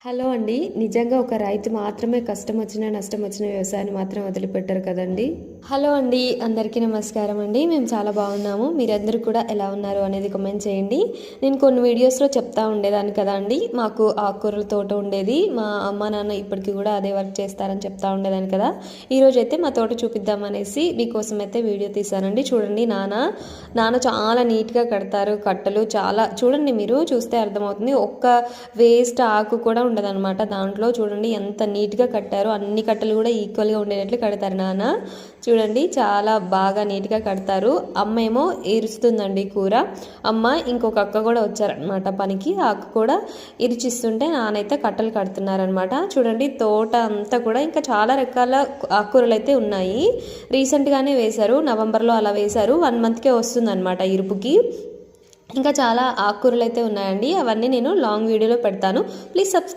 Hello అండి. నిజంగా ఒక రైతు మాత్రమే కష్టం వచ్చినా, నష్టం వచ్చిన వ్యవసాయాన్ని మాత్రం వదిలిపెట్టరు కదండీ! హలో అండి. అందరికీ నమస్కారం అండి. మేము చాలా బాగున్నాము. మీరందరూ కూడా ఎలా ఉన్నారు అనేది కామెంట్ చేయండి. నేను కొన్ని వీడియోస్‌లో చెప్తా ఉండేదాన్ని కదా అండి. మాకు ఆకుకూరల తోట ఉండేది. మా అమ్మ, నాన్న ఇప్పటికి కూడా అదే వర్క్ చేస్తారని చెప్తా ఉండేదాన్ని కదా! ఈరోజైతే మా తోట చూపిద్దాం అనేసి మీకోసం అయితే వీడియో తీశానండి. చూడండి నాన్న చాలా నీట్‌గా కడతారు కట్టలు. చాలా చూడండి, మీరు చూస్తే అర్థమవుతుంది. ఒక్క వేస్ట్ ఆకు కూడా ఉండదన్నమాట. దాంట్లో చూడండి ఎంత నీట్గా కట్టారో. అన్ని కట్టలు కూడా ఈక్వల్గా ఉండేటట్లు కడతారు నాన్న. చూడండి చాలా బాగా నీట్గా కడతారు. అమ్మ ఏమో ఇరుస్తుందండి కూర. అమ్మ ఇంకొక అక్క కూడా వచ్చారనమాట పనికి. ఆ అక్క కూడా ఇరిచిస్తుంటే నానైతే కట్టలు కడుతున్నారనమాట. చూడండి తోట అంతా కూడా ఇంకా చాలా రకాల ఆకుకూరలు అయితే ఉన్నాయి. రీసెంట్గానే వేశారు, నవంబర్లో అలా వేశారు. 1 మంత్కే వస్తుందన్నమాట ఇరుపుకి. ఇంకా చాలా ఆకుకూరలు అయితే ఉన్నాయండి. అవన్నీ నేను లాంగ్ వీడియోలో పెడతాను. Please subscribe.